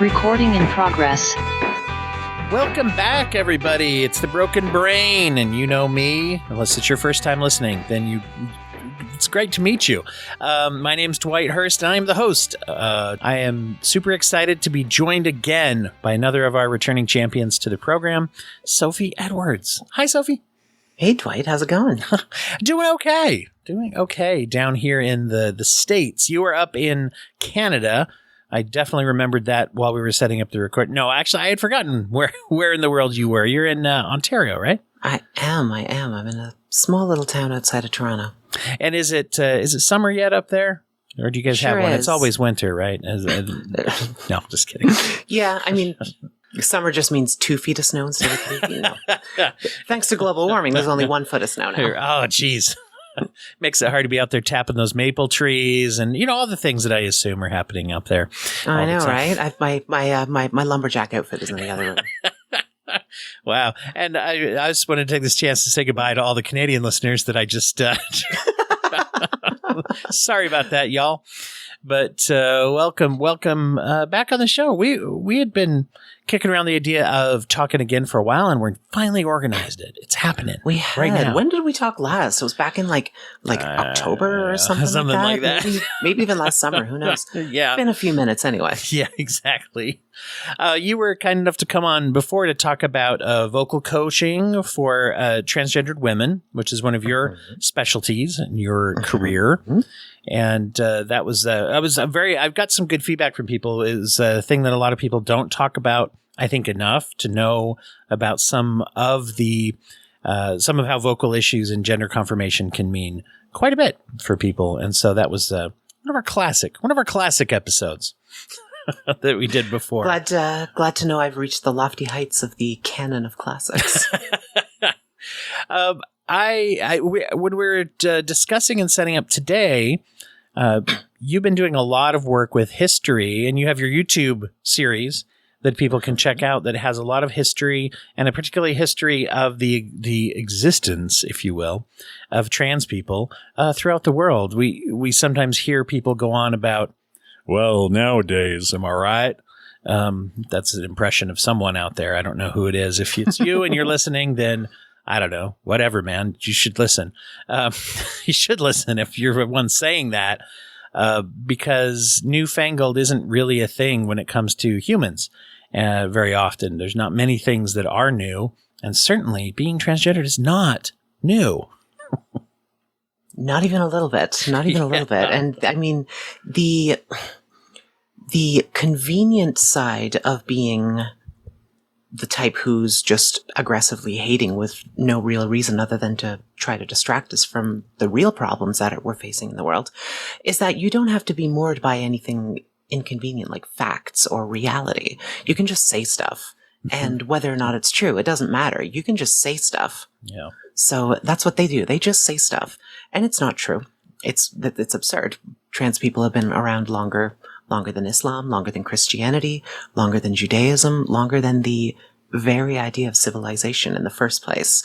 Recording in progress. Welcome back, everybody. It's the Broken Brain, and you know me. Unless it's your first time listening, then it's great to meet you. My name's Dwight Hurst, and I am the host. I am super excited to be joined again by another of our returning champions to the program, Sophie Edwards. Hi, Sophie. Hey, Dwight. How's it going? Doing okay down here in the States. You were up in Canada. I definitely remembered that while we were setting up the record. No, actually, I had forgotten where in the world you were. You're in Ontario, right? I am. I'm in a small little town outside of Toronto. And is it summer yet up there? Or do you guys have one? It's always winter, right? No, just kidding. Yeah, I mean, summer just means 2 feet of snow instead of 3 feet. No. Thanks to global warming, there's only 1 foot of snow now. Oh, geez. Makes it hard to be out there tapping those maple trees and, all the things that I assume are happening up there. I know, right? My lumberjack outfit is in the other room. Wow. And I just want to take this chance to say goodbye to all the Canadian listeners that I just... Sorry about that, y'all. But welcome back on the show. We had been kicking around the idea of talking again for a while, and we're finally organized it. It's happening. We had. Right now. When did we talk last? It was back in like October or something like that. Maybe even last summer. Who knows? Yeah. It's been a few minutes anyway. Yeah, exactly. You were kind enough to come on before to talk about vocal coaching for transgendered women, which is one of your specialties in your career. And that was I've got some good feedback from people. Is a thing that a lot of people don't talk about, I think, enough to know about some of how vocal issues and gender confirmation can mean quite a bit for people. And so that was one of our classic episodes that we did before. Glad to know I've reached the lofty heights of the canon of classics. When we were discussing and setting up today, you've been doing a lot of work with history, and you have your YouTube series that people can check out that has a lot of history, and a particular history of the existence, if you will, of trans people throughout the world. We sometimes hear people go on about, well, nowadays, am I right? That's an impression of someone out there. I don't know who it is. If it's you and you're listening, then I don't know. Whatever, man. You should listen. You should listen if you're the one saying that, because newfangled isn't really a thing when it comes to humans. Very often, there's not many things that are new, and certainly being transgendered is not new. Not even a little bit. Not even a little bit. And I mean, the convenient side of being the type who's just aggressively hating with no real reason other than to try to distract us from the real problems that we're facing in the world is that you don't have to be moored by anything inconvenient like facts or reality. You can just say stuff. And whether or not it's true, it doesn't matter. You can just say stuff. Yeah. So that's what they do. They just say stuff. And it's not true. It's absurd. Trans people have been around longer than Islam, longer than Christianity, longer than Judaism, longer than the very idea of civilization in the first place.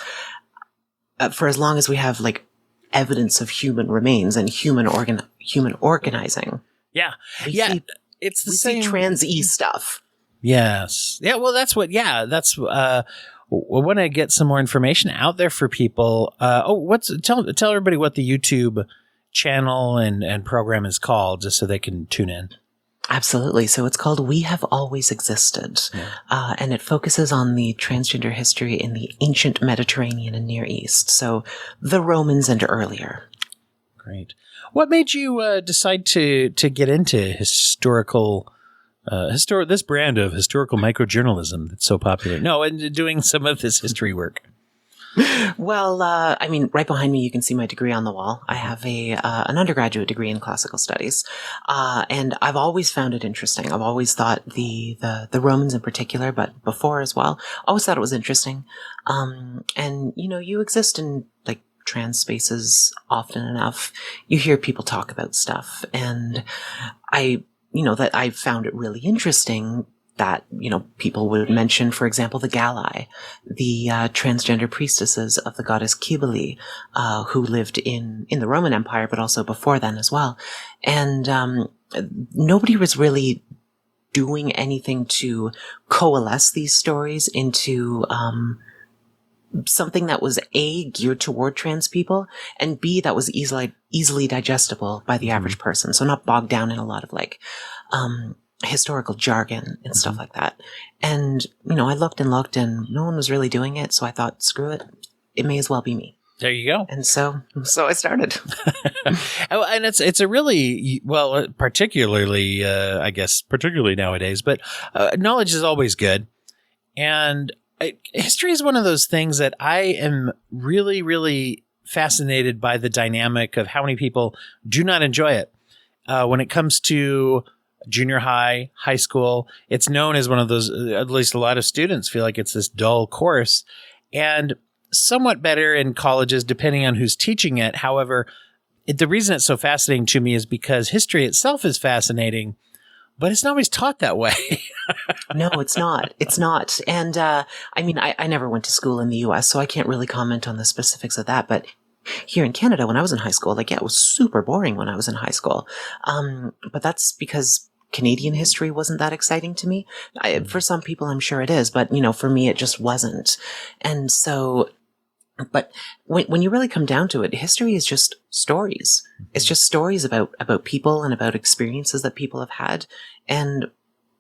For as long as we have like evidence of human remains and human organizing. Yeah. It's the same. We see trans-y stuff. Yes. Yeah. Well, that's we want to get some more information out there for people. Tell everybody what the YouTube channel and program is called, just so they can tune in. Absolutely. So it's called We Have Always Existed, and it focuses on the transgender history in the ancient Mediterranean and Near East. So the Romans and earlier. Great. What made you decide to get into historical this brand of historical microjournalism that's so popular? No, and doing some of this history work. Well, I mean, right behind me, you can see my degree on the wall. I have an undergraduate degree in classical studies, and I've always found it interesting. I've always thought the Romans in particular, but before as well, always thought it was interesting. And you exist in like trans spaces often enough. You hear people talk about stuff, and I found it really interesting that, people would mention, for example, the Galai, the transgender priestesses of the goddess Cybele, who lived in the Roman Empire, but also before then as well. And nobody was really doing anything to coalesce these stories into something that was A, geared toward trans people, and B, that was easily digestible by the average person. So not bogged down in a lot of like historical jargon and stuff like that. And, I looked and looked and no one was really doing it. So I thought, screw it. It may as well be me. There you go. And so I started. And it's a really, well, particularly, I guess, particularly nowadays, but knowledge is always good. And history is one of those things that I am really, really fascinated by the dynamic of how many people do not enjoy it. When it comes to junior high, high school, it's known as one of those, at least a lot of students feel like it's this dull course. And somewhat better in colleges, depending on who's teaching it. However, the reason it's so fascinating to me is because history itself is fascinating, but it's not always taught that way. No, it's not. It's not. And I never went to school in the US, so I can't really comment on the specifics of that. But here in Canada, when I was in high school, it was super boring when I was in high school. But that's because Canadian history wasn't that exciting to me. For some people, I'm sure it is, but for me, it just wasn't. And so, but when you really come down to it, history is just stories. It's just stories about people and about experiences that people have had. And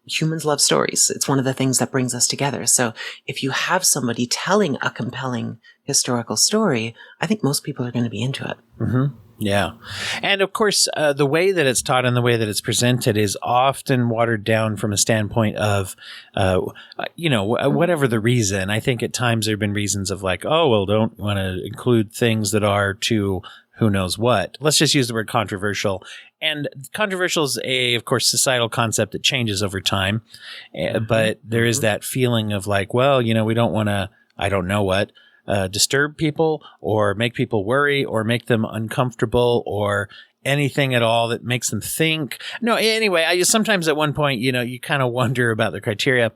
humans love stories. It's one of the things that brings us together. So if you have somebody telling a compelling historical story, I think most people are going to be into it. Mm-hmm. Yeah. And of course, the way that it's taught and the way that it's presented is often watered down from a standpoint of, whatever the reason. I think at times there have been reasons of like, oh, well, don't want to include things that are too who knows what. Let's just use the word controversial. And controversial is of course, societal concept that changes over time. But there is that feeling of like, well, we don't want to, I don't know what, disturb people or make people worry or make them uncomfortable or anything at all that makes them think. No, anyway, I just sometimes at one point, you kind of wonder about the criteria.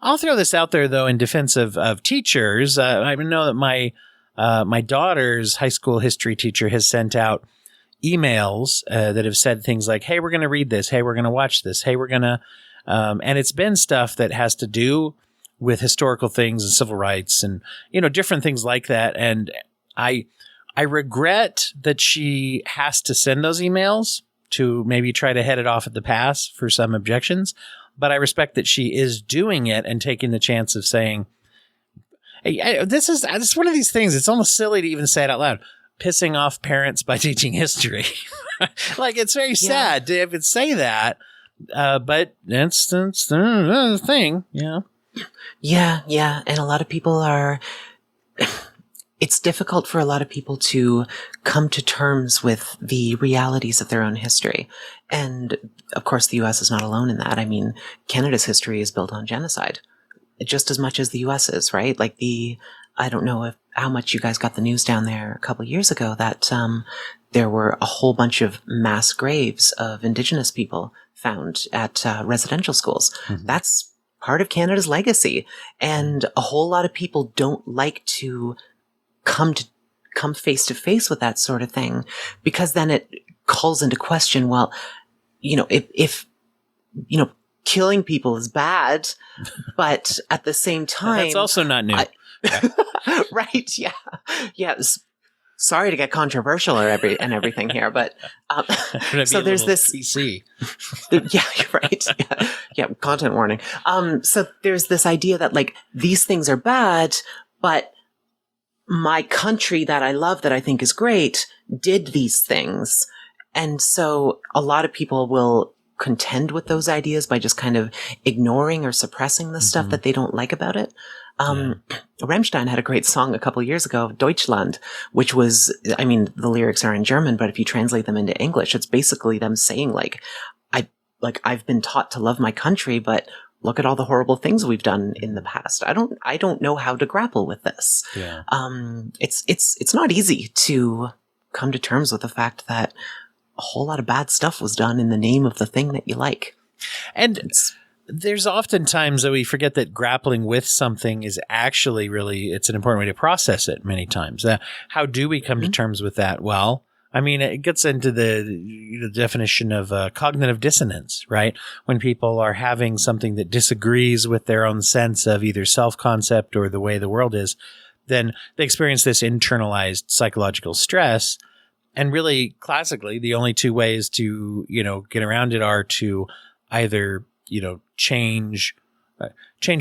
I'll throw this out there, though, in defense of teachers. I know that my daughter's high school history teacher has sent out emails that have said things like, hey, we're going to read this. Hey, we're going to watch this. Hey, we're going to and it's been stuff that has to do with historical things and civil rights and, different things like that. And I regret that she has to send those emails to maybe try to head it off at the pass for some objections. But I respect that she is doing it and taking the chance of saying, hey, this is one of these things. It's almost silly to even say it out loud. Pissing off parents by teaching history. Like, it's very sad to even say that. But that's the thing, Yeah, and a lot of people it's difficult for a lot of people to come to terms with the realities of their own history. And of course, the US is not alone in that. I mean, Canada's history is built on genocide just as much as the US is, right? Like I don't know how much you guys got the news down there a couple of years ago that there were a whole bunch of mass graves of Indigenous people found at residential schools. Mm-hmm. That's part of Canada's legacy. And a whole lot of people don't like to come face to face with that sort of thing, because then it calls into question, well, if killing people is bad, but at the same time, that's also not new. Right. Yeah. Yeah. Sorry to get controversial and everything here, but so there's this PC. Yeah, you're right. Yeah, content warning. So there's this idea that like these things are bad, but my country that I love, that I think is great, did these things, and so a lot of people will contend with those ideas by just kind of ignoring or suppressing the stuff that they don't like about it. Rammstein had a great song a couple of years ago, Deutschland, which was, the lyrics are in German, but if you translate them into English, it's basically them saying I've been taught to love my country, but look at all the horrible things we've done in the past. I don't know how to grapple with this. Yeah. It's not easy to come to terms with the fact that a whole lot of bad stuff was done in the name of the thing that you like. And there's often times that we forget that grappling with something is actually really, it's an important way to process it many times. How do we come to terms with that? Well, I mean, it gets into the definition of cognitive dissonance, right? When people are having something that disagrees with their own sense of either self-concept or the way the world is, then they experience this internalized psychological stress. And really, classically, the only two ways to, get around it are to either, change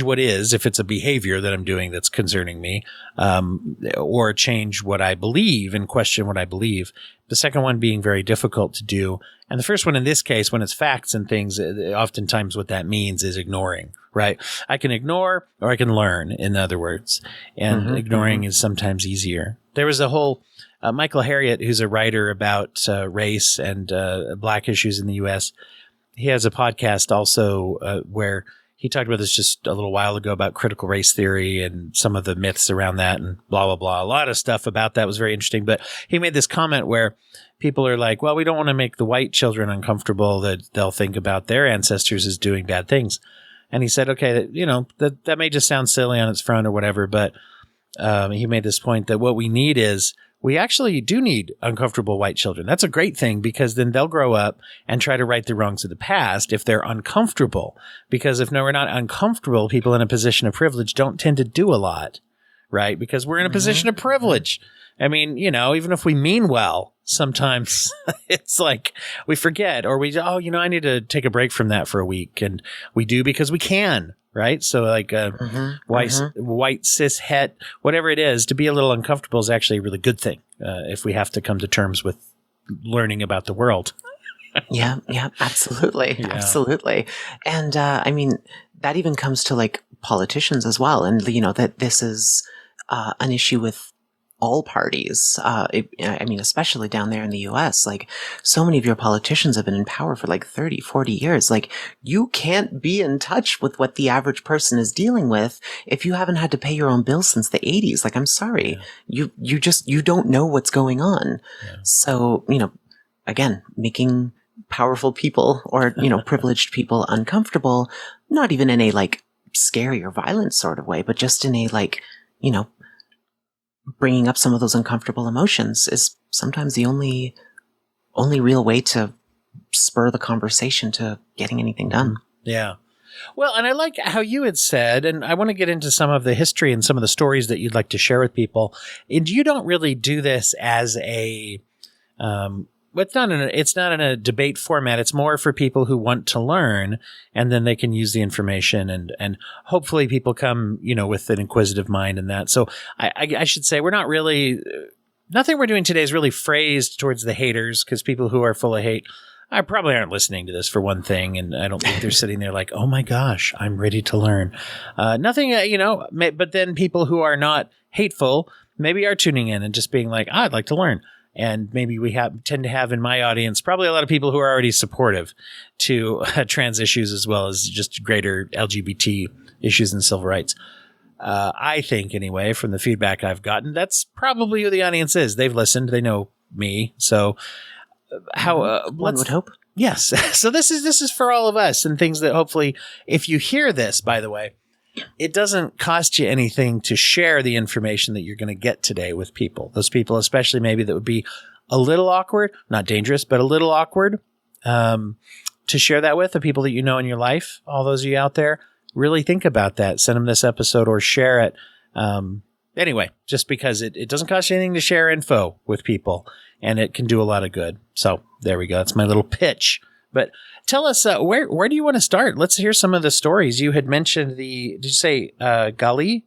what is, if it's a behavior that I'm doing that's concerning me, or change what I believe and question what I believe. The second one being very difficult to do. And the first one, in this case, when it's facts and things, oftentimes what that means is ignoring, right? I can ignore or I can learn, in other words. And ignoring is sometimes easier. There was a whole Michael Harriot, who's a writer about race and Black issues in the U.S. He has a podcast also where he talked about this just a little while ago about critical race theory and some of the myths around that and blah, blah, blah. A lot of stuff about that was very interesting. But he made this comment where people are like, well, we don't want to make the white children uncomfortable, that they'll think about their ancestors as doing bad things. And he said, okay, that may just sound silly on its front or whatever. But he made this point that what we need is, we actually do need uncomfortable white children. That's a great thing, because then they'll grow up and try to right the wrongs of the past if they're uncomfortable. Because if we're not uncomfortable, people in a position of privilege don't tend to do a lot, right? Because we're in a position of privilege. I mean, even if we mean well, sometimes it's like we forget, or I need to take a break from that for a week. And we do because we can. Right. So like white cis het, whatever it is, to be a little uncomfortable is actually a really good thing if we have to come to terms with learning about the world. Yeah, absolutely. Yeah. Absolutely. And that even comes to like politicians as well. And, that this is an issue with all parties. Especially down there in the US, like so many of your politicians have been in power for like 30, 40 years. Like you can't be in touch with what the average person is dealing with if you haven't had to pay your own bills since the 80s. Like, I'm sorry. Yeah. You don't know what's going on. Yeah. So, again, making powerful people or, privileged people uncomfortable, not even in a like scary or violent sort of way, but just in a like, bringing up some of those uncomfortable emotions is sometimes the only real way to spur the conversation to getting anything done. Yeah. Well, and I like how you had said, and I want to get into some of the history and some of the stories that you'd like to share with people. And you don't really do this as a, it's not in a debate format. It's more for people who want to learn, and then they can use the information, and hopefully people come, with an inquisitive mind and that. So I should say we're not really, nothing we're doing today is really phrased towards the haters, because people who are full of hate probably aren't listening to this, for one thing. And I don't think they're sitting there like, oh my gosh, I'm ready to learn. Nothing, but then people who are not hateful maybe are tuning in and just being like, I'd like to learn. And maybe we tend to have in my audience probably a lot of people who are already supportive to trans issues, as well as just greater LGBT issues and civil rights. I think, anyway, from the feedback I've gotten, that's probably who the audience is. They've listened. They know me. So one would hope. Yes. So this is for all of us, and things that hopefully, if you hear this, by the way, it doesn't cost you anything to share the information that you're going to get today with people. Those people, especially maybe that would be a little awkward, not dangerous, but a little awkward, to share that with the people that you know in your life. All those of you out there, really think about that. Send them this episode or share it. Anyway, just because it doesn't cost you anything to share info with people, and it can do a lot of good. So there we go. That's my little pitch. But tell us, where do you want to start? Let's hear some of the stories. You had mentioned did you say Gali?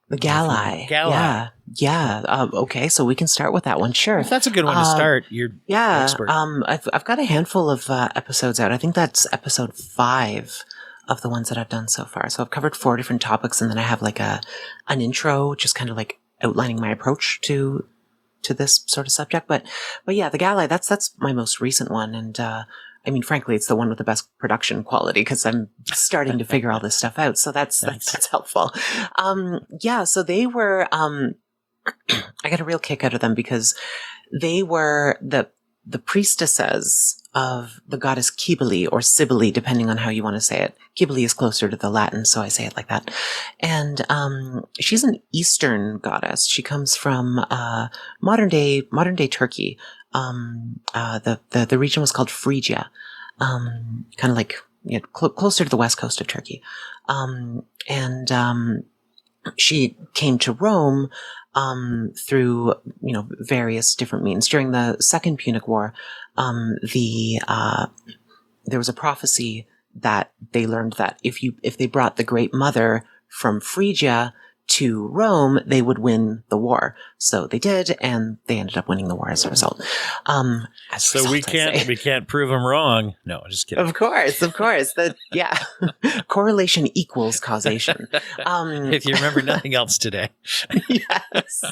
The Gali. Yeah. Okay, so we can start with that one. Sure. If that's a good one to start, you're expert. I've got a handful of episodes out. I think that's episode 5 of the ones that I've done so far. So I've covered 4 different topics, and then I have like an intro, just kind of like outlining my approach to this sort of subject. But yeah, the Gali, that's my most recent one. And frankly, it's the one with the best production quality, because I'm starting to figure all this stuff out. So that's helpful. So they were, I got a real kick out of them, because they were the priestesses of the goddess Cybele, or Cybele, depending on how you want to say it. Cybele is closer to the Latin, so I say it like that. And she's an Eastern goddess. She comes from modern day Turkey. The region was called Phrygia, kind of like closer to the west coast of Turkey. She came to Rome through various different means. During the Second Punic War, there was a prophecy that they learned that if they brought the Great Mother from Phrygia to Rome, they would win the war. So they did, and they ended up winning the war as a result. We can't prove them wrong. No, just kidding. Of course. Correlation equals causation. If you remember nothing else today. Yes.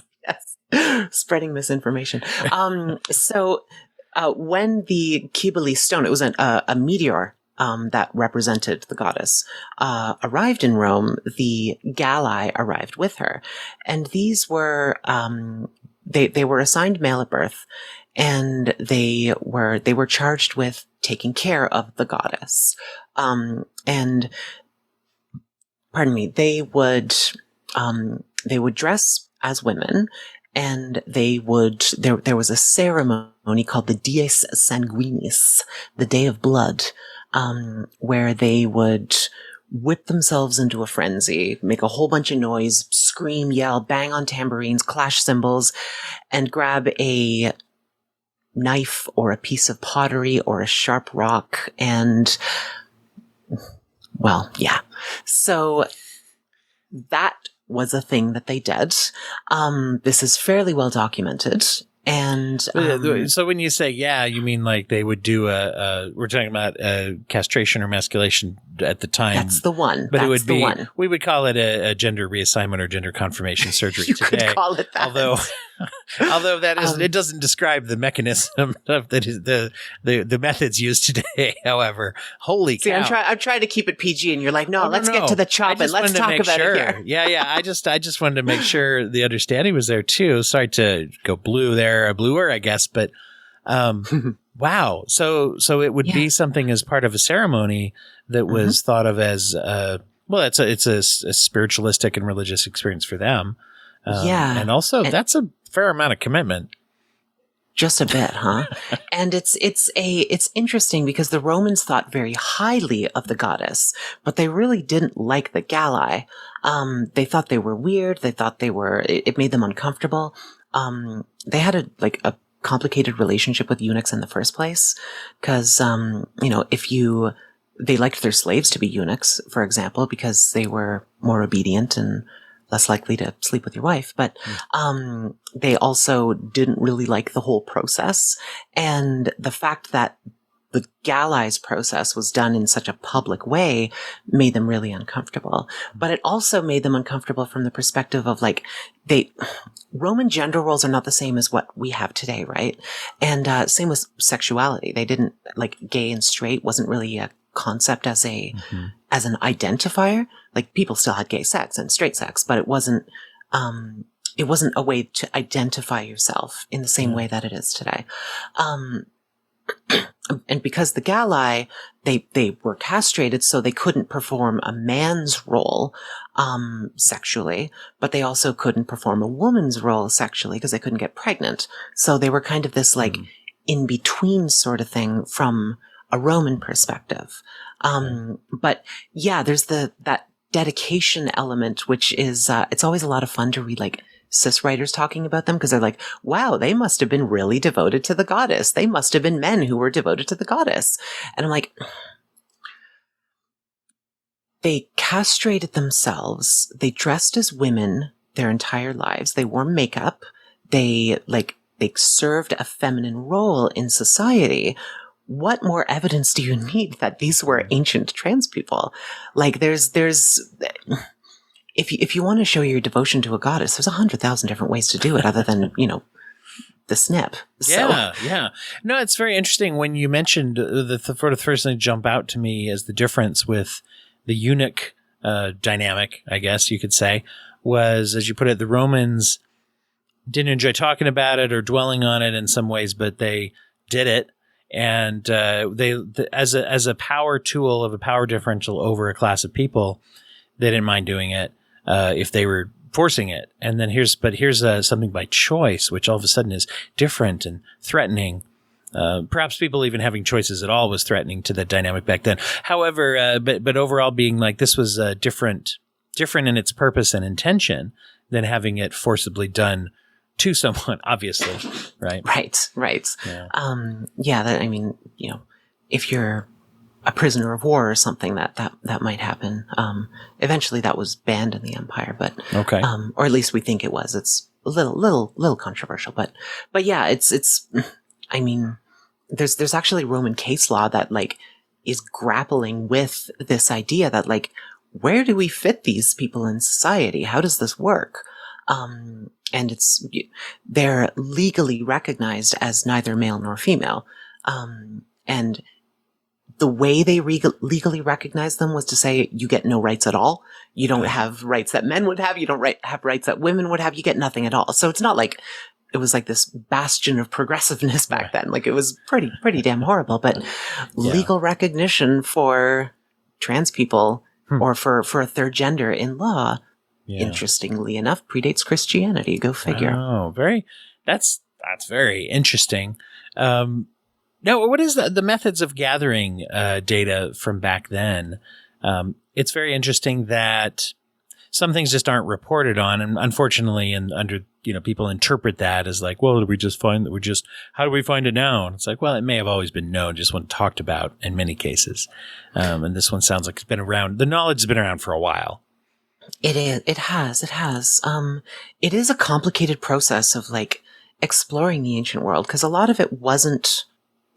Spreading misinformation. When the Kybele stone, it was a meteor that represented the goddess, arrived in Rome, the Galli arrived with her. And these were, they were assigned male at birth, and they were charged with taking care of the goddess. They would dress as women, and there was a ceremony called the Dies Sanguinis, the Day of Blood, where they would whip themselves into a frenzy, make a whole bunch of noise, scream, yell, bang on tambourines, clash cymbals, and grab a knife or a piece of pottery or a sharp rock. And, so that was a thing that they did. This is fairly well documented. And so when you say you mean like they would do we're talking about castration or emasculation at the time. That's the one. But we would call it a gender reassignment or gender confirmation surgery you today. Could call it that. Although that is it doesn't describe the mechanism of the methods used today. However, holy cow! I'm trying to keep it PG, and you're like, no, let's get to the chop and let's talk about it here. Yeah. I just wanted to make sure the understanding was there too. Sorry to go bluer, I guess, but wow. So it would be something as part of a ceremony that was thought of as it's a spiritualistic and religious experience for them. And also that's a fair amount of commitment. Just a bit, huh? And it's interesting because the Romans thought very highly of the goddess, but they really didn't like the Galli. They thought they were weird. They thought it made them uncomfortable. They had a complicated relationship with eunuchs in the first place. Cause, they liked their slaves to be eunuchs, for example, because they were more obedient and less likely to sleep with your wife. But, they also didn't really like the whole process. And the fact that the Galli's process was done in such a public way made them really uncomfortable. But it also made them uncomfortable from the perspective of Roman gender roles are not the same as what we have today, right? And same with sexuality. They didn't gay and straight wasn't really a concept as an identifier. Like people still had gay sex and straight sex, but it wasn't a way to identify yourself in the same way that it is today. And because the Galli, they were castrated, so they couldn't perform a man's role, sexually, but they also couldn't perform a woman's role sexually because they couldn't get pregnant. So they were kind of this in between sort of thing from a Roman perspective. But there's that dedication element, which is, it's always a lot of fun to read cis writers talking about them because they're like, wow, they must have been really devoted to the goddess. They must have been men who were devoted to the goddess. And I'm like, they castrated themselves. They dressed as women their entire lives. They wore makeup. They served a feminine role in society. What more evidence do you need that these were ancient trans people? If you want to show your devotion to a goddess, there's 100,000 different ways to do it other than, the snip. Yeah. No, it's very interesting when you mentioned the first thing to jump out to me as the difference with the eunuch dynamic, I guess you could say, was, as you put it, the Romans didn't enjoy talking about it or dwelling on it in some ways, but they did it. And as a power tool of a power differential over a class of people, they didn't mind doing it if they were forcing it. And then here's something by choice, which all of a sudden is different and threatening. Perhaps people even having choices at all was threatening to the dynamic back then. However, but overall being like this was different in its purpose and intention than having it forcibly done to someone, obviously, right? Right. Yeah. I mean, if you're a prisoner of war or something, that might happen. Eventually that was banned in the empire, but, Okay. Or at least we think it was. It's a little controversial, but yeah, it's, I mean, there's actually Roman case law that like is grappling with this idea that like, where do we fit these people in society? How does this work? And they're legally recognized as neither male nor female. And the way they legally recognize them was to say, you get no rights at all. You don't have rights that men would have. You don't have rights that women would have. You get nothing at all. So it's not like it was like this bastion of progressiveness back then. Like it was pretty damn horrible, but legal recognition for trans people or for a third gender in law, interestingly enough, predates Christianity. Go figure. Oh, that's very interesting. Now, what is the methods of gathering data from back then? It's very interesting that some things just aren't reported on, and unfortunately, people interpret that as like, well, did we just find that how do we find it now? And it's like, well, it may have always been known, just wasn't talked about in many cases. And this one sounds like it's been around. The knowledge has been around for a while. It is. It has. It is a complicated process of like exploring the ancient world because a lot of it wasn't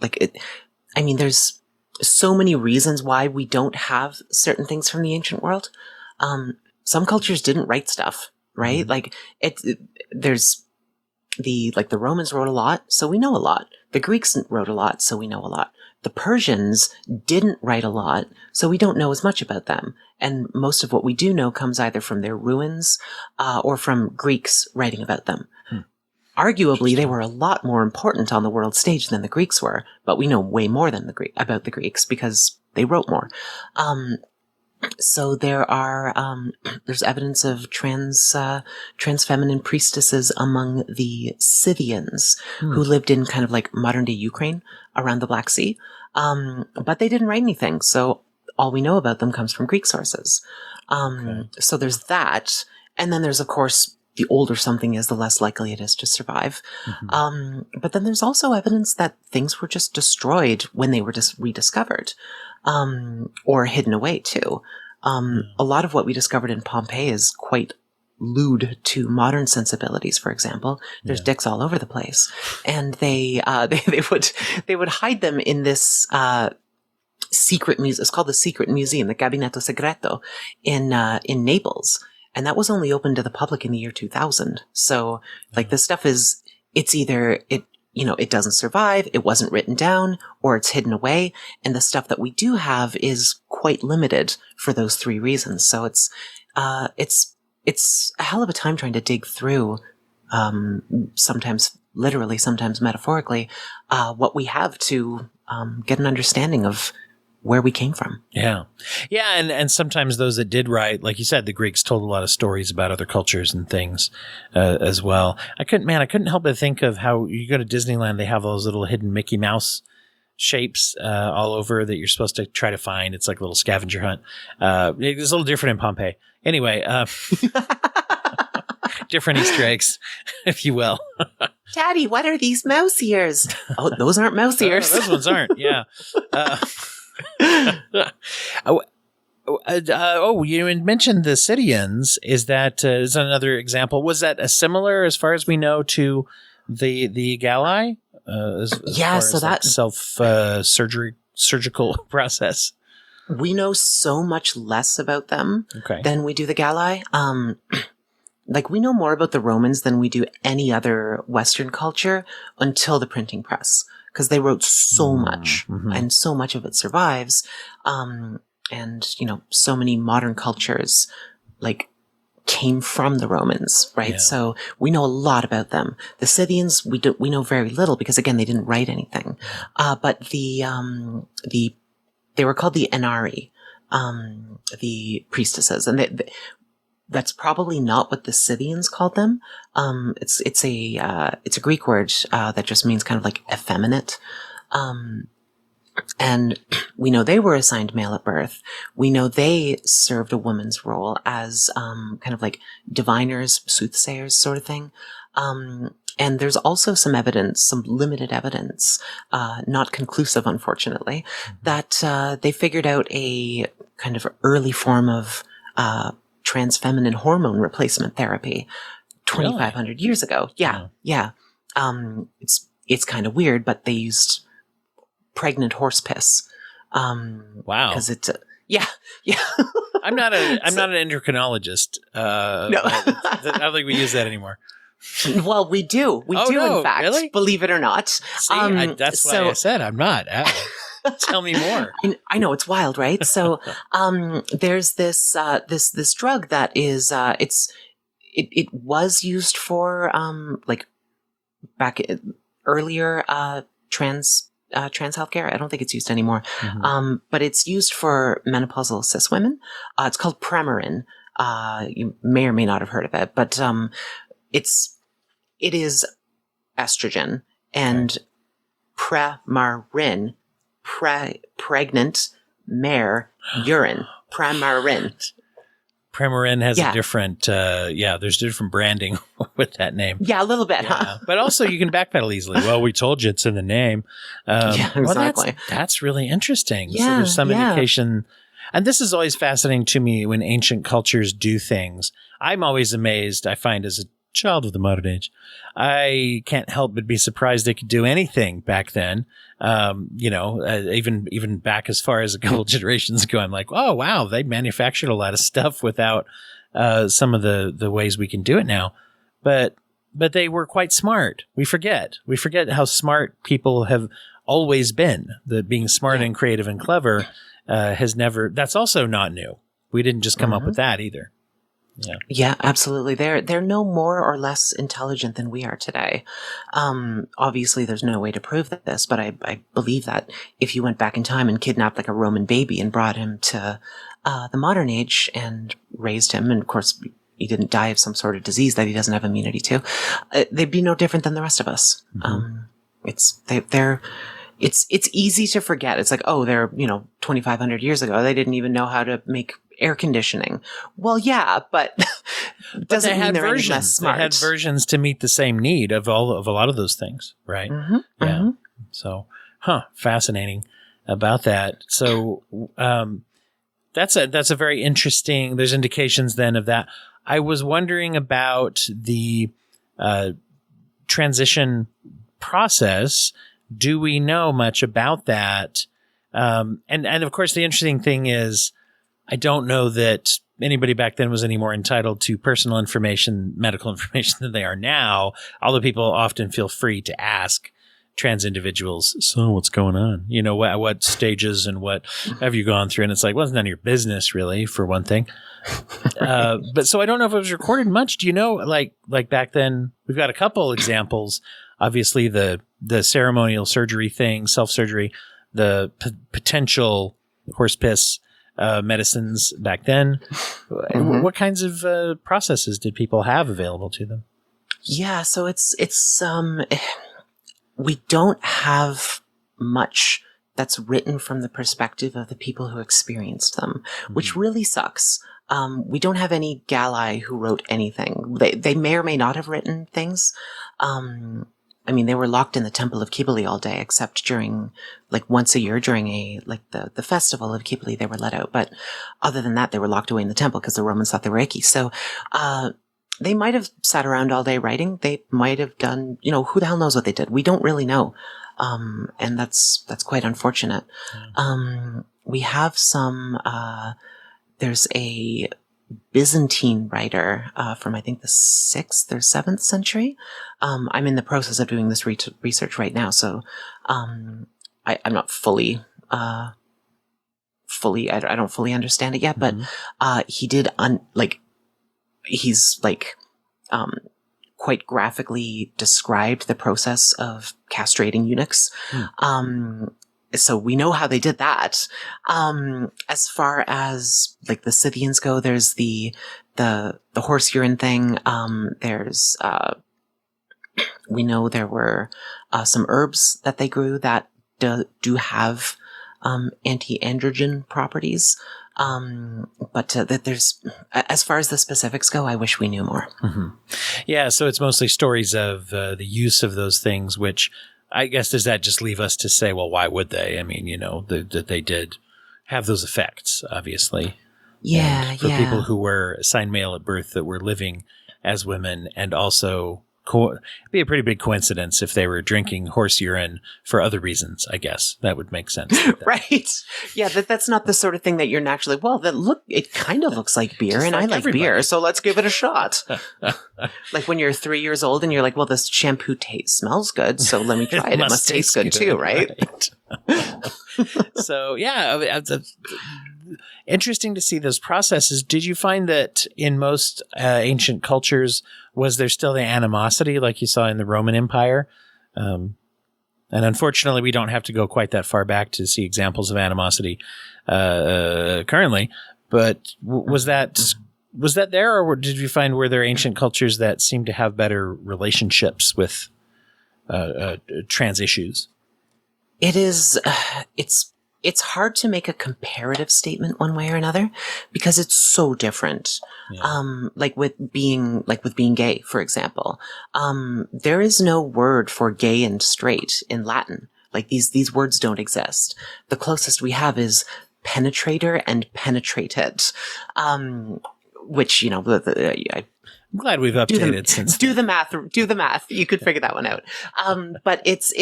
like it. I mean, there's so many reasons why we don't have certain things from the ancient world. Some cultures didn't write stuff, right? Like there's the Romans wrote a lot, so we know a lot. The Greeks wrote a lot, so we know a lot. The Persians didn't write a lot, so we don't know as much about them. And most of what we do know comes either from their ruins or from Greeks writing about them. Arguably, they were a lot more important on the world stage than the Greeks were, but we know way more than about the Greeks because they wrote more. So there's evidence of trans feminine priestesses among the Scythians who lived in kind of like modern day Ukraine around the Black Sea. But they didn't write anything. So all we know about them comes from Greek sources. So there's that. And then there's, of course, the older something is, the less likely it is to survive. But then there's also evidence that things were just destroyed when they were just rediscovered. Or hidden away too. A lot of what we discovered in Pompeii is quite lewd to modern sensibilities. For example, there's dicks all over the place, and they would hide them in this secret museum. It's called the Secret Museum, the Gabinetto Segreto, in Naples, and that was only open to the public in the year 2000. So, like, this stuff it's either it doesn't survive, it wasn't written down, or it's hidden away. And the stuff that we do have is quite limited for those three reasons. So it's a hell of a time trying to dig through, sometimes literally, sometimes metaphorically, what we have to get an understanding of where we came from. Yeah. And sometimes those that did write, like you said, the Greeks told a lot of stories about other cultures and things as well. I couldn't help but think of how you go to Disneyland, they have those little hidden Mickey Mouse shapes all over that you're supposed to try to find. It's like a little scavenger hunt. It's a little different in Pompeii. Anyway, different Easter eggs, if you will. Daddy, what are these mouse ears? Oh, those aren't mouse ears. Those ones aren't. Yeah. You mentioned the Scythians. Is another example? Was that a similar, as far as we know, to the Galli? So that surgical process. We know so much less about them than we do the Galli. Like, we know more about the Romans than we do any other Western culture until the printing press, because they wrote so much, and so much of it survives. And, so many modern cultures, like, came from the Romans, right? Yeah. So we know a lot about them. The Scythians, we know very little because, again, they didn't write anything. But they were called the Enari, the priestesses, and That's probably not what the Scythians called them. It's a Greek word that just means kind of like effeminate. And we know they were assigned male at birth. We know they served a woman's role as kind of like diviners, soothsayers, sort of thing. And there's also some evidence, some limited evidence, not conclusive, unfortunately, that they figured out a kind of early form of transfeminine hormone replacement therapy 2,500 years ago. Yeah. It's kind of weird, but they used pregnant horse piss. Wow. Because it's yeah. I'm not an endocrinologist. No. I don't think we use that anymore. Well, we do. In fact, really? Believe it or not. See, that's why I said I'm not. Tell me more. I know, it's wild, right? So, there's this drug that is, it was used for, like back earlier, trans healthcare. I don't think it's used anymore. But it's used for menopausal cis women. It's called Premarin. You may or may not have heard of it, but, it is estrogen, and Premarin, pregnant mare urine. Premarin. Premarin has a different, there's different branding with that name. Yeah, a little bit, huh? But also you can backpedal easily. Well, we told you it's in the name. Exactly. Well, that's really interesting. Yeah, so there's some indication. And this is always fascinating to me when ancient cultures do things. I'm always amazed, I find, as a child of the modern age, I can't help but be surprised they could do anything back then. Even back as far as a couple generations ago, I'm like, oh wow, they manufactured a lot of stuff without some of the ways we can do it now. But they were quite smart. We forget how smart people have always been. That being smart and creative and clever has never. That's also not new. We didn't just come up with that either. Yeah, absolutely. They're no more or less intelligent than we are today. Obviously, there's no way to prove this, but I believe that if you went back in time and kidnapped like a Roman baby and brought him to the modern age and raised him, and of course he didn't die of some sort of disease that he doesn't have immunity to, they'd be no different than the rest of us. It's easy to forget. It's like, oh, they're 2,500 years ago. They didn't even know how to make air conditioning. Well, yeah, but doesn't mean they're any less smart. They had versions to meet the same need of a lot of those things, right? So, fascinating about that. So, that's a very interesting. There's indications then of that. I was wondering about the transition process. Do we know much about that? And of course, the interesting thing is, I don't know that anybody back then was any more entitled to personal information, medical information than they are now. Although people often feel free to ask trans individuals, so what's going on? What stages and what have you gone through? And it's like, well, it's none of your business, really, for one thing. But so I don't know if it was recorded much. Do you know, like back then, we've got a couple examples. Obviously, the ceremonial surgery thing, self-surgery, the potential horse piss medicines back then. What kinds of processes did people have available to them? Yeah, so it's we don't have much that's written from the perspective of the people who experienced them, which really sucks. We don't have any Galli who wrote anything. They may or may not have written things. They were locked in the Temple of Cybele all day, except during, once a year during the festival of Cybele, they were let out. But other than that, they were locked away in the temple because the Romans thought they were icky. So, they might have sat around all day writing. They might have done, who the hell knows what they did? We don't really know. And that's quite unfortunate. We have some, there's a Byzantine writer from I think the 6th or 7th century. I'm in the process of doing this research right now, so I'm not fully I don't fully understand it yet, but he did he's quite graphically described the process of castrating eunuchs. so we know how they did that. As far as like the Scythians go, there's the horse urine thing. There's we know there were some herbs that they grew that do have anti-androgen properties. But that there's, as far as the specifics go, I wish we knew more. Mm-hmm. Yeah, so it's mostly stories of the use of those things, which I guess does that just leave us to say, well, why would they? I mean, that they did have those effects, obviously. Yeah, and for people who were assigned male at birth that were living as women, and also be a pretty big coincidence if they were drinking horse urine for other reasons. I guess that would make sense. Right. Yeah. That's not the sort of thing that you're naturally, it kind of looks like beer and I like beer. So let's give it a shot. Like when you're 3 years old and you're like, well, this shampoo smells good. So let me try it. It must taste good too. Right. So yeah, interesting to see those processes. Did you find that in most ancient cultures, was there still the animosity like you saw in the Roman Empire? And unfortunately, we don't have to go quite that far back to see examples of animosity currently. But was that there, or did you find were there ancient cultures that seemed to have better relationships with trans issues? It is. It's hard to make a comparative statement one way or another because it's so different. Yeah. Like with being gay, for example, there is no word for gay and straight in Latin. Like these words don't exist. The closest we have is penetrator and penetrated, which, I'm glad we've updated since. Do the math. You could figure that one out. But it's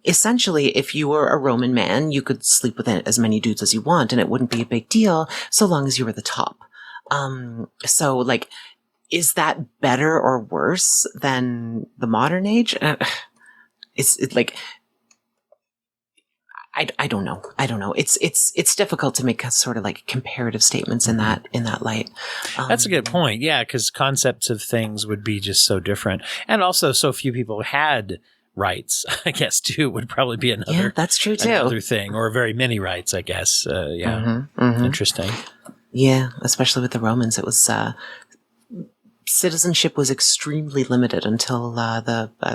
essentially, if you were a Roman man, you could sleep with as many dudes as you want, and it wouldn't be a big deal so long as you were the top. So, like, is that better or worse than the modern age? It's like, I don't know. It's difficult to make sort of like comparative statements in that light. That's a good point. Yeah, because concepts of things would be just so different, and also so few people had rights, I guess, too, would probably be another. Yeah, that's true too. Another thing, or very many rights, I guess. Interesting. Yeah, especially with the Romans, it was citizenship was extremely limited until I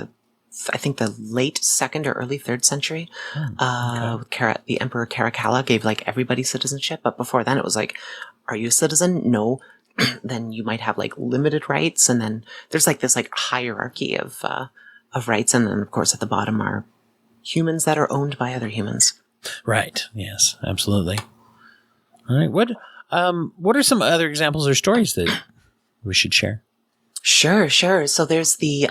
think the late 2nd or early 3rd century. The Emperor Caracalla gave like everybody citizenship, but before then it was like, are you a citizen? No. Then you might have like limited rights, and then there's like this like hierarchy of rights, and then of course at the bottom are humans that are owned by other humans. Right. Yes, absolutely. All right. What are some other examples or stories that we should share? Sure. So there's the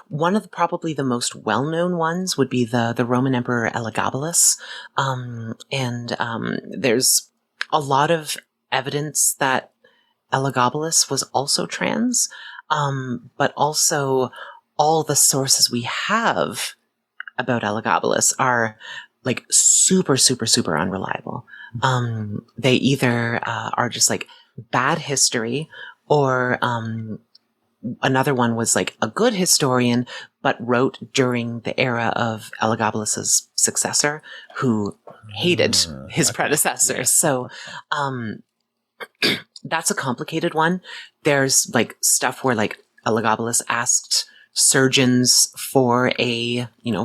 one of probably the most well-known ones would be the Roman Emperor Elagabalus, and there's a lot of evidence that Elagabalus was also trans. But also all the sources we have about Elagabalus are like super, super, super unreliable. They either are just like bad history, or another one was like a good historian, but wrote during the era of Elagabalus's successor, who hated his predecessor. Yeah. So, that's a complicated one. There's like stuff where like Elagabalus asked surgeons for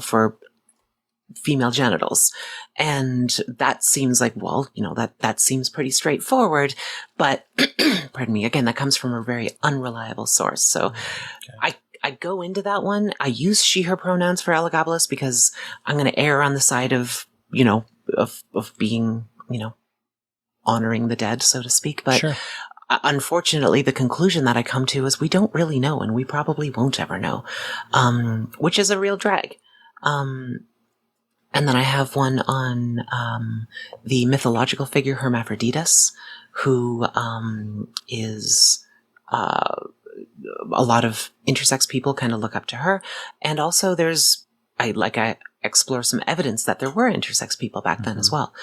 for female genitals. And that seems like, that seems pretty straightforward, but pardon me, again, that comes from a very unreliable source. So I go into that one. I use she, her pronouns for Elagabalus because I'm going to err on the side of, of being, honoring the dead, so to speak. But sure. Unfortunately, the conclusion that I come to is we don't really know, and we probably won't ever know, which is a real drag. And then I have one on the mythological figure Hermaphroditus, who is a lot of intersex people kind of look up to her. And also I explore some evidence that there were intersex people back then as well.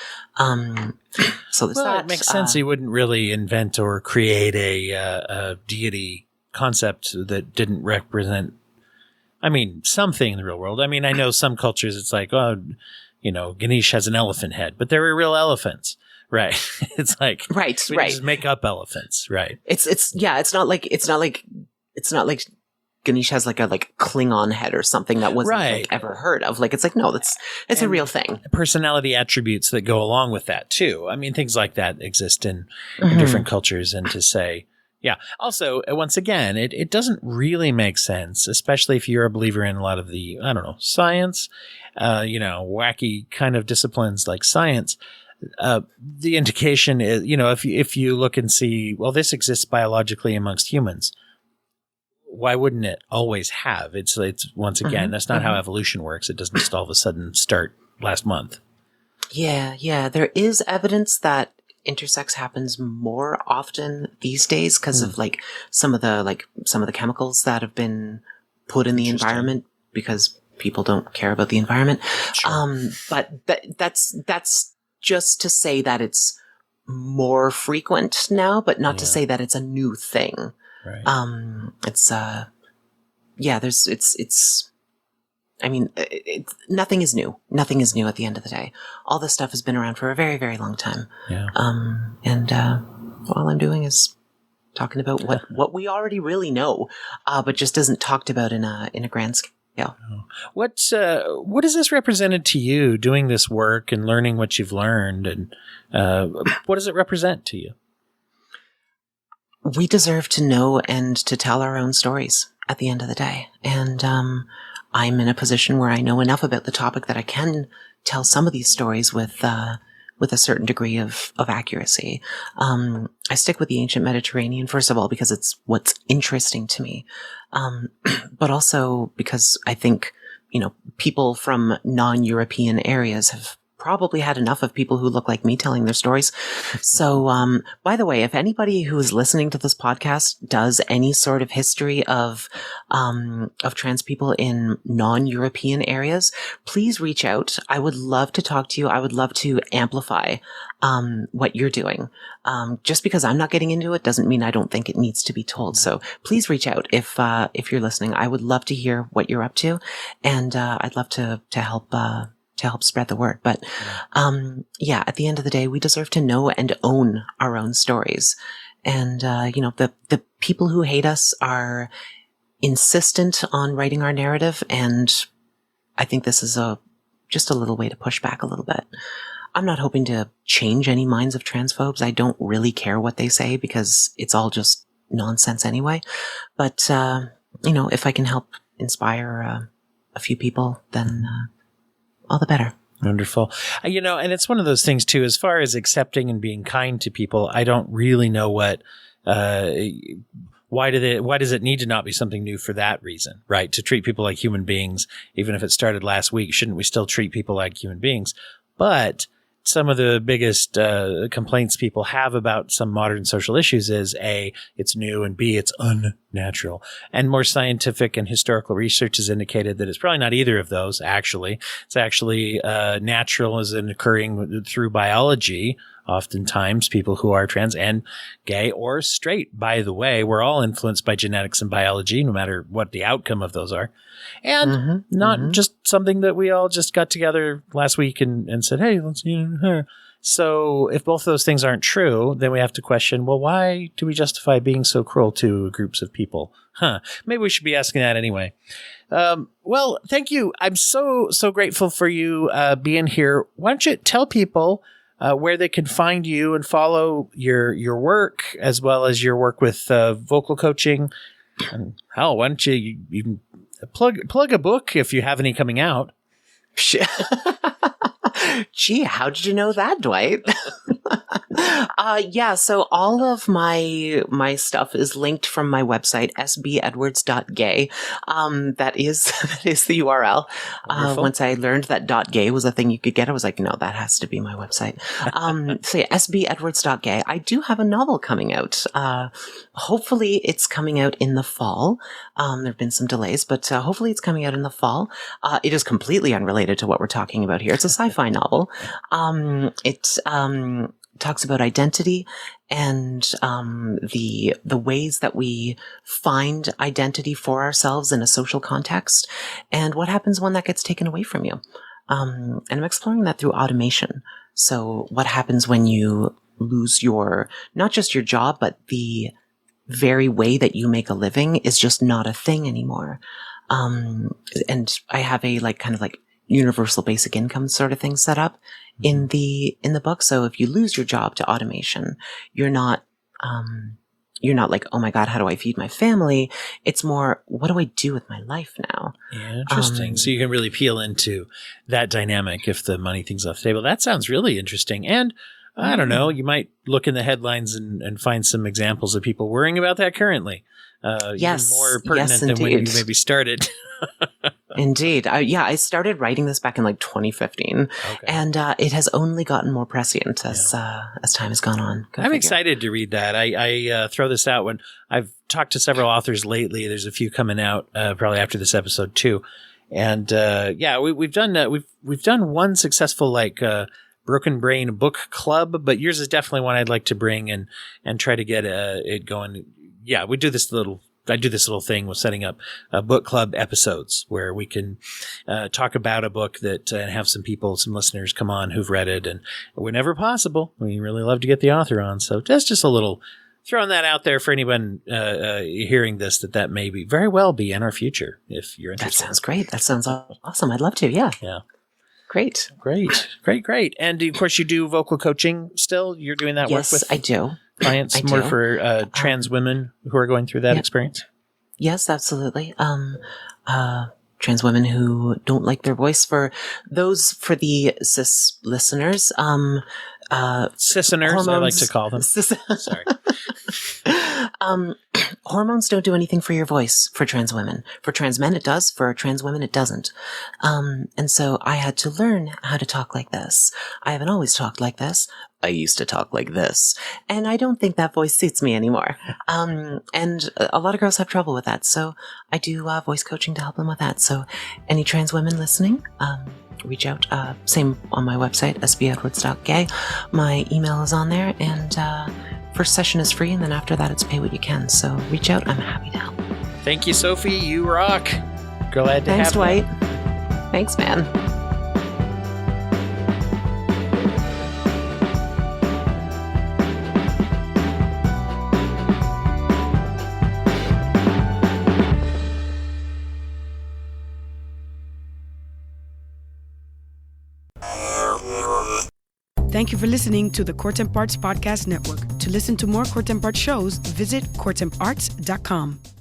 So it makes sense. You wouldn't really invent or create a deity concept that didn't represent I mean, something in the real world. I mean, I know some cultures it's like, oh, Ganesh has an elephant head, but there are real elephants. Right. It's like, right. We just make up elephants. Right. It's not like Ganesh has like a Klingon head or something that wasn't ever heard of. Like, it's like, no, it's a real thing. Personality attributes that go along with that too. I mean, things like that exist in different cultures, and to say, yeah. Also, once again, it doesn't really make sense, especially if you're a believer in a lot of the, I don't know, science, wacky kind of disciplines like science. The indication is, if you look and see, well, this exists biologically amongst humans. Why wouldn't it always have? It's once again, that's not how evolution works. It doesn't just all of a sudden start last month. Yeah. There is evidence that intersex happens more often these days because of some of the chemicals that have been put in the environment because people don't care about the environment. Sure. But that's just to say that it's more frequent now, but not to say that it's a new thing. Right. Nothing is new. Nothing is new at the end of the day. All this stuff has been around for a very, very long time. Yeah. All I'm doing is talking about what we already really know, but just isn't talked about in a grand scale. What has this represented to you, doing this work and learning what you've learned, and what does it represent to you? We deserve to know and to tell our own stories at the end of the day. And I'm in a position where I know enough about the topic that I can tell some of these stories with a certain degree of accuracy. I stick with the ancient Mediterranean, first of all, because it's what's interesting to me. But also because I think, people from non-European areas have probably had enough of people who look like me telling their stories. So, by the way, if anybody who is listening to this podcast does any sort of history of trans people in non-European areas, please reach out. I would love to talk to you. I would love to amplify what you're doing. Just because I'm not getting into it doesn't mean I don't think it needs to be told. So please reach out if you're listening. I would love to hear what you're up to, and I'd love to help spread the word. But at the end of the day, we deserve to know and own our own stories. And the people who hate us are insistent on writing our narrative, and I think this is just a little way to push back a little bit. I'm not hoping to change any minds of transphobes. I don't really care what they say because it's all just nonsense anyway. But if I can help inspire a few people, then all the better. Wonderful. And it's one of those things too, as far as accepting and being kind to people, I don't really know what, why does it need to not be something new for that reason, right? To treat people like human beings, even if it started last week, shouldn't we still treat people like human beings? But some of the biggest complaints people have about some modern social issues is A, it's new, and B, it's unnatural. And more scientific and historical research has indicated that it's probably not either of those, actually. It's actually natural as in occurring through biology. Oftentimes, people who are trans and gay or straight, by the way, we're all influenced by genetics and biology, no matter what the outcome of those are. And not just something that we all just got together last week and said, hey, let's her. So if both of those things aren't true, then we have to question, well, why do we justify being so cruel to groups of people? Maybe we should be asking that anyway. Well, thank you. I'm so grateful for you being here. Why don't you tell people where they can find you and follow your work, as well as your work with vocal coaching. And hell, why don't you can plug a book if you have any coming out? Gee, how did you know that, Dwight? So all of my stuff is linked from my website, sbedwards.gay. That is the URL. Once I learned that .gay was a thing you could get, I was like, no, that has to be my website. sbedwards.gay. I do have a novel coming out. Hopefully it's coming out in the fall. There've been some delays, but hopefully it's coming out in the fall. It is completely unrelated to what we're talking about here. It's a sci-fi novel. talks about identity and the ways that we find identity for ourselves in a social context, and what happens when that gets taken away from you. And I'm exploring that through automation. So what happens when you lose not just your job, but the very way that you make a living is just not a thing anymore. And I have a kind of universal basic income sort of thing set up in the book. So if you lose your job to automation, you're not like, oh my God, how do I feed my family? It's more, what do I do with my life now? Yeah, interesting. So you can really peel into that dynamic if the money thing's off the table. That sounds really interesting. And I don't know, you might look in the headlines and find some examples of people worrying about that currently. Yes. Even more pertinent than when you maybe started. Indeed. I started writing this back in 2015, and it has only gotten more prescient as time has gone on. I'm excited to read that. I throw this out when I've talked to several authors lately. There's a few coming out probably after this episode too, and we've done one successful Broken Brain book club, but yours is definitely one I'd like to bring and try to get it going. Yeah, I do this little thing with setting up book club episodes where we can talk about a book that and have some listeners come on who've read it, and whenever possible, we really love to get the author on. So just a little throwing that out there for anyone hearing this that may be very well be in our future if you're interested. That sounds great. That sounds awesome. I'd love to. Yeah. Yeah. Great. And of course, you do vocal coaching still. You're doing that work with I do. clients more for trans women who are going through that experience. Yes, absolutely. Trans women who don't like their voice. For the cis listeners, cis-listeners, I like to call them. Sorry. Hormones don't do anything for your voice for trans women. For trans men, it does. For trans women, it doesn't. And so I had to learn how to talk like this. I haven't always talked like this. I used to talk like this. And I don't think that voice suits me anymore. And a lot of girls have trouble with that. So I do voice coaching to help them with that. So any trans women listening, reach out. Same on my website, sbedwards.gay. My email is on there, and first session is free, and then after that, it's pay what you can. So reach out. I'm happy to help. Thank you, Sophie. You rock. Glad to Thanks, have Dwight. you. Thanks, man. Thank you for listening to the Court and Parts Podcast Network. To listen to more Court and Parts shows, visit courtandarts.com.